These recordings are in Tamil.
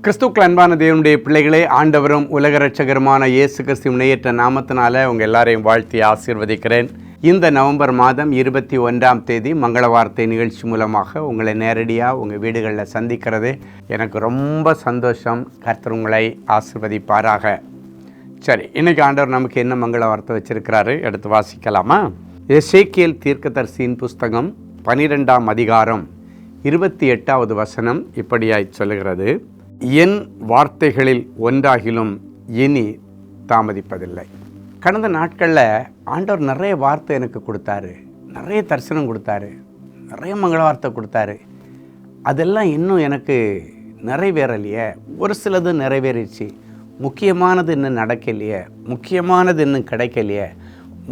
கிறிஸ்துக்கள் அன்பான தேவனுடைய பிள்ளைகளே, ஆண்டவரும் உலக இரட்சகருமான இயேசு கிறிஸ்துவின் இணையற்ற நாமத்தினால உங்கள் எல்லாரையும் வாழ்த்தி ஆசீர்வதிக்கிறேன். இந்த நவம்பர் மாதம் 21ஆம் தேதி மங்கள வார்த்தை நிகழ்ச்சி மூலமாக உங்களை நேரடியாக உங்கள் வீடுகளில் சந்திக்கிறது எனக்கு ரொம்ப சந்தோஷம். கர்த்தர் உங்களை ஆசீர்வதிப்பாராக. சரி, இன்றைக்கி ஆண்டவர் நமக்கு என்ன மங்கள வார்த்தை வச்சிருக்கிறாரு, எடுத்து வாசிக்கலாமா? எசேக்கியேல் தீர்க்கதரிசியின் புஸ்தகம் 12ஆம் அதிகாரம் 28வது வசனம் இப்படியாய் சொல்லுகிறது: என் வார்த்தைகளில் ஒன்றாகிலும் இனி தாமதிப்பதில்லை. கடந்த நாட்களில் ஆண்டவர் நிறைய வார்த்தை எனக்கு கொடுத்தாரு, நிறைய தரிசனம் கொடுத்தாரு, நிறைய மங்கள வார்த்தை கொடுத்தாரு. அதெல்லாம் இன்னும் எனக்கு நிறைவேறலையே. ஒரு சிலது நிறைவேறிச்சு, முக்கியமானது இன்னும் நடக்கலையே, முக்கியமானது இன்னும் கிடைக்கலையே,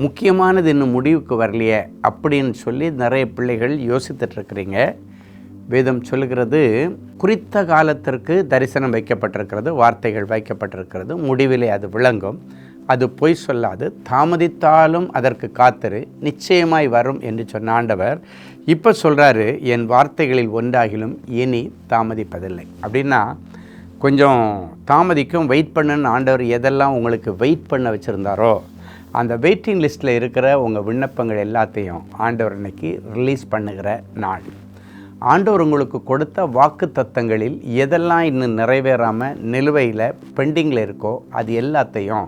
முக்கியமானது இன்னும் முடிவுக்கு வரலையே அப்படின்னு சொல்லி நிறைய பிள்ளைகள் யோசித்துட்ருக்குறீங்க. வேதம் சொல்லுகிறது, குறித்த காலத்திற்கு தரிசனம் வைக்கப்பட்டிருக்கிறது, வார்த்தைகள் வைக்கப்பட்டிருக்கிறது, முடிவிலே அது விளங்கும், அது பொய் சொல்லாது, தாமதித்தாலும் அதற்கு காத்திரு, நிச்சயமாய் வரும் என்று சொன்ன ஆண்டவர் இப்போ சொல்கிறாரு, என் வார்த்தைகளில் ஒன்றாகிலும் இனி தாமதிப்பதில்லை. அப்படின்னா கொஞ்சம் தாமதிக்கும், வெயிட் பண்ணுன்னு ஆண்டவர் எதெல்லாம் உங்களுக்கு வெயிட் பண்ண வச்சுருந்தாரோ அந்த வெயிட்டிங் லிஸ்ட்டில் இருக்கிற உங்கள் விண்ணப்பங்கள் எல்லாத்தையும் ஆண்டவர் இன்னைக்கு ரிலீஸ் பண்ணுகிற நாள். ஆண்டவர் உங்களுக்கு கொடுத்த வாக்கு தத்தங்களில் எதெல்லாம் இன்னும் நிறைவேறாமல் நிலுவையில் பெண்டிங்கில் இருக்கோ அது எல்லாத்தையும்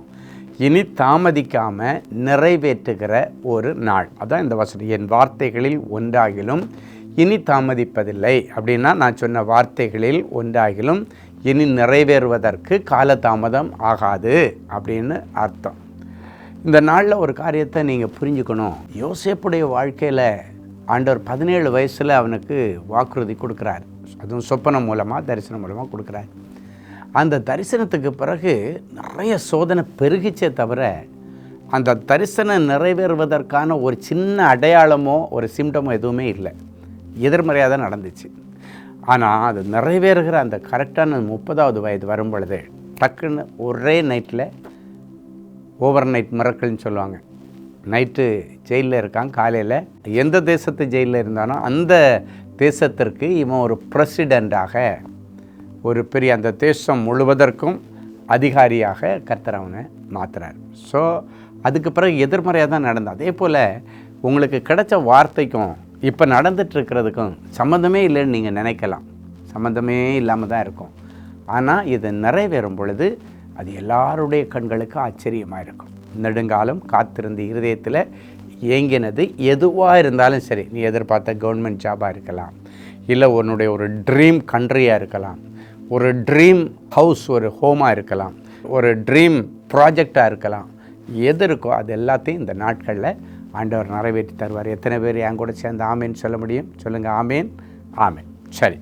இனி தாமதிக்காமல் நிறைவேற்றுகிற ஒரு நாள். அதான் இந்த வசனம், என் வார்த்தைகளில் ஒன்றாகிலும் இனி தாமதிப்பதில்லை. அப்படின்னா நான் சொன்ன வார்த்தைகளில் ஒன்றாகிலும் இனி நிறைவேறுவதற்கு காலதாமதம் ஆகாது அப்படின்னு அர்த்தம். இந்த நாளில் ஒரு காரியத்தை நீங்கள் புரிஞ்சுக்கணும். யோசேப்புடைய வாழ்க்கையில் ஆண்டவர் 17 வயசில் அவனுக்கு வாக்குறுதி கொடுக்குறார். அதுவும் சொப்பனம் மூலமாக, தரிசனம் மூலமாக கொடுக்குறார். அந்த தரிசனத்துக்கு பிறகு நிறைய சோதனை பெருகிச்சே தவிர அந்த தரிசனம் நிறைவேறுவதற்கான ஒரு சின்ன அடையாளமோ ஒரு சிம்டமோ எதுவுமே இல்லை. எதிர்மறையாக தான் நடந்துச்சு. ஆனால் அது நிறைவேறுகிற அந்த கரெக்டான 30வது வயது வரும் பொழுது டக்குன்னு ஒரே நைட்டில், ஓவர் நைட் மிரக்கல்னு சொல்லுவாங்க, நைட்டு ஜெயிலில் இருக்கான், காலையில் எந்த தேசத்து ஜெயிலில் இருந்தானோ அந்த தேசத்திற்கு இவன் ஒரு பிரசிடெண்ட்டாக, ஒரு பெரிய அந்த தேசம் முழுவதற்கும் அதிகாரியாக கர்த்தர் அவனை மாற்றுறார். ஸோ அதுக்கு பிறகு எதிர்மறையாக தான் நடந்தது. அதே போல் உங்களுக்கு கிடைச்ச வார்த்தைக்கும் இப்போ நடந்துகிட்ருக்கிறதுக்கும் சம்மந்தமே இல்லைன்னு நீங்கள் நினைக்கலாம். சம்மந்தமே இல்லாமல் தான் இருக்கும். ஆனால் இது நிறைவேறும் பொழுது அது எல்லாருடைய கண்களுக்கு ஆச்சரியமாக இருக்கும். நெடுங்காலம் காத்திருந்த இருதயத்தில் ஏங்கினது எதுவாக இருந்தாலும் சரி, நீ எதிர்பார்த்த கவர்மெண்ட் ஜாபாக இருக்கலாம், இல்லை உன்னுடைய ஒரு ட்ரீம் கண்ட்ரியாக இருக்கலாம், ஒரு ட்ரீம் ஹவுஸ், ஒரு ஹோமாக இருக்கலாம், ஒரு ட்ரீம் ப்ராஜெக்டாக இருக்கலாம், எது இருக்கோ அது எல்லாத்தையும் இந்த நாட்களில் ஆண்டவர் நிறைவேற்றி தருவார். எத்தனை பேர் என் கூட சேர்ந்து ஆமேன்னு சொல்ல முடியும்? சொல்லுங்கள், ஆமேன். ஆமேன். சரி,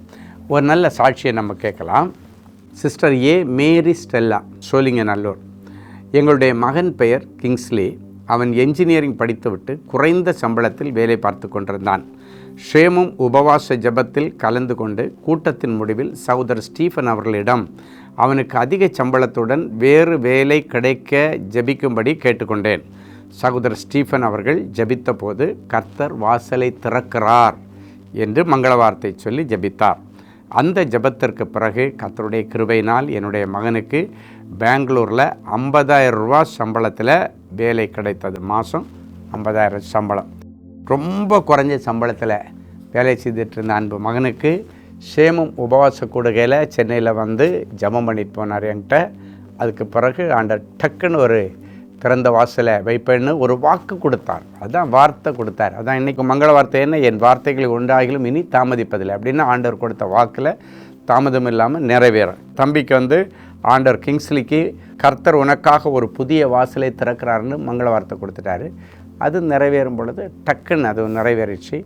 ஒரு நல்ல சாட்சியை நம்ம கேட்கலாம். சிஸ்டர் மேரி ஸ்டெல்லா, சோழிங்கநல்லூர். எங்களுடைய மகன் பெயர் கிங்ஸ்லி. அவன் என்ஜினியரிங் படித்துவிட்டு குறைந்த சம்பளத்தில் வேலை பார்த்து கொண்டிருந்தான். ஷேமும் உபவாச ஜெபத்தில் கலந்து கொண்டு கூட்டத்தின் முடிவில் சகோதரர் ஸ்டீஃபன் அவர்களிடம் அவனுக்கு அதிக சம்பளத்துடன் வேறு வேலை கிடைக்க ஜெபிக்கும்படி கேட்டுக்கொண்டேன். சகோதரர் ஸ்டீஃபன் அவர்கள் ஜெபித்த போது கர்த்தர் வாசலை திறக்கிறார் என்று மங்கள வார்த்தை சொல்லி ஜெபித்தார். அந்த ஜெபத்திற்கு பிறகு கர்த்தருடைய கிருபையினால் என்னுடைய மகனுக்கு பெங்களூரில் 50,000 ரூபா சம்பளத்தில் வேலை கிடைத்தது. மாதம் 50,000 சம்பளம். ரொம்ப குறைஞ்ச சம்பளத்தில் வேலை செய்துட்டு இருந்த அன்பு மகனுக்கு சேமம் உபவாச கூடுகையில் சென்னையில் வந்து ஜெபம் பண்ணிட்டு போனார் என்கிட்ட. அதுக்கு பிறகு ஆண்டவர் டக்குன்னு ஒரு திறந்த வாசலை வைப்பேன்னு ஒரு வாக்கு கொடுத்தார். அதுதான் வார்த்தை கொடுத்தார். அதான் இன்றைக்கி மங்கள வார்த்தை என்ன, என் வார்த்தைகள் ஒன்றாகிலும் இனி தாமதிப்பதில்லை அப்படின்னா ஆண்டவர் கொடுத்த வாக்கில் தாமதம் இல்லாமல் நிறைவேறும். தம்பிக்கு வந்து ஆண்டவர் கிங்ஸ்லிக்கு கர்த்தர் உனக்காக ஒரு புதிய வாசலை திறக்கிறாருன்னு மங்கள வார்த்தை கொடுத்துட்டாரு. அது நிறைவேறும் பொழுது டக்குன்னு அது நிறைவேறிச்சு.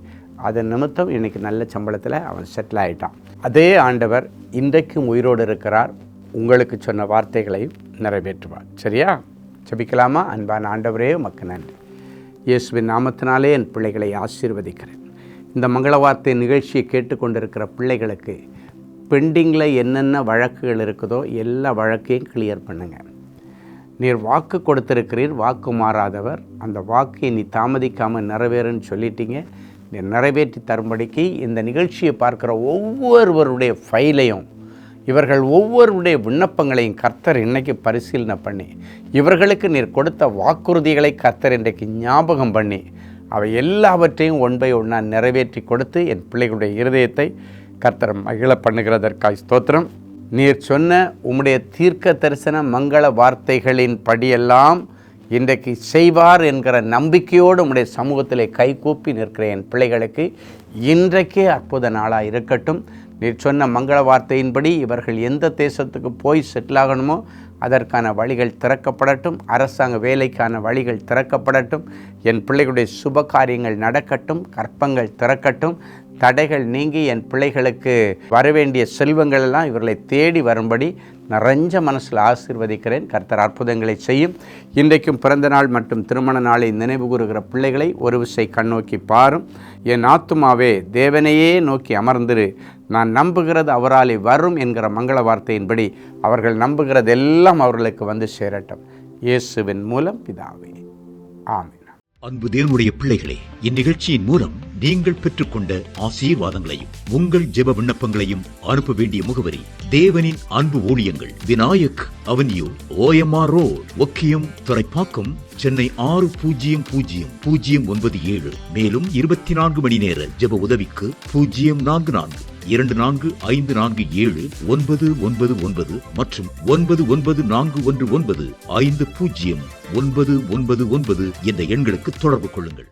அதன் நிமித்தம் இன்றைக்கி நல்ல சம்பளத்தில் அவன் செட்டில் ஆகிட்டான். அதே ஆண்டவர் இன்றைக்கும் உயிரோடு இருக்கிறார். உங்களுக்கு சொன்ன வார்த்தைகளையும் நிறைவேற்றுவார். சரியா? ஜெபிக்கலாமா? அன்பான ஆண்டவரே, உமக்கு நன்றி. இயேசுவின் நாமத்தினாலே என் பிள்ளைகளை ஆசீர்வதிக்கிறேன். இந்த மங்கள வார்த்தை நிகழ்ச்சியை கேட்டுக்கொண்டிருக்கிற பிள்ளைகளுக்கு பெண்டிங்கில் என்னென்ன வழக்குகள் இருக்குதோ எல்லா வழக்கையும் கிளியர் பண்ணுங்கள். நீர் வாக்கு கொடுத்திருக்கிறீர், வாக்கு மாறாதவர். அந்த வாக்கை நீ தாமதிக்காமல் நிறைவேறுன்னு சொல்லிட்டீங்க. நீ நிறைவேற்றி தரும்படிக்கு இந்த நிகழ்ச்சியை பார்க்குற ஒவ்வொருவருடைய ஃபைலையும் இவர்கள் ஒவ்வொருடைய விண்ணப்பங்களையும் கர்த்தர் இன்னைக்கு பரிசீலனை பண்ணி, இவர்களுக்கு நீர் கொடுத்த வாக்குறுதிகளை கர்த்தர் இன்றைக்கு ஞாபகம் பண்ணி, அவை எல்லாவற்றையும் ஒன் பை ஒன்னாக நிறைவேற்றி கொடுத்து என் பிள்ளைகளுடைய இருதயத்தை கர்த்தர் மகிழ பண்ணுகிறதற்காய் ஸ்தோத்திரம். நீர் சொன்ன உம்முடைய தீர்க்க தரிசன மங்கள வார்த்தைகளின் படியெல்லாம் இன்றைக்கு செய்வார் என்கிற நம்பிக்கையோடு உம்முடைய சமூகத்திலே கைகூப்பி நிற்கிற என் பிள்ளைகளுக்கு இன்றைக்கே அற்புத நாளாக இருக்கட்டும். நீர் சொன்ன மங்கள வார்த்தையின்படி இவர்கள் எந்த தேசத்துக்கு போய் செட்டில் ஆகணுமோ அதற்கான வழிகள் திறக்கப்படட்டும். அரசாங்க வேலைக்கான வழிகள் திறக்கப்படட்டும். என் பிள்ளைகளுடைய சுப காரியங்கள் நடக்கட்டும். கற்பங்கள் திறக்கட்டும். தடைகள் நீங்கி என் பிள்ளைகளுக்கு வரவேண்டிய செல்வங்கள் எல்லாம் இவர்களை தேடி வரும்படி நிறைஞ்ச மனசில் ஆசீர்வதிக்கிறேன். கர்த்தர் அற்புதங்களை செய்யும். இன்றைக்கும் பிறந்த நாள் மற்றும் திருமண நாளை நினைவு கூறுகிற பிள்ளைகளை ஒரு விசை கண்ணோக்கி பாரும். என் ஆத்துமாவே தேவனையே நோக்கி அமர்ந்திரு, நான் நம்புகிறது அவராலே வரும் என்கிற மங்கள வார்த்தையின்படி அவர்கள் நம்புகிறதெல்லாம் அவர்களுக்கு வந்து சேரட்டும். இயேசுவின் மூலம் பிதாவே, ஆமென். அன்பு தேவனுடைய பிள்ளைகளே, இந்நிகழ்ச்சியின் மூலம் நீங்கள் பெற்றுக்கொண்ட ஆசீர்வாதங்களையும் உங்கள் ஜெப விண்ணப்பங்களையும் அனுப்ப வேண்டிய முகவரி: தேவனின் அன்பு ஊழியங்கள், Vinayak avenue, OMR road, Okkiyam, Thoraipakkam, Chennai 600097. மேலும் 24 மணி நேர ஜெப உதவிக்கு 044-547-999 மற்றும் 9941150999 என்ற எண்களுக்கு தொடர்பு கொள்ளுங்கள்.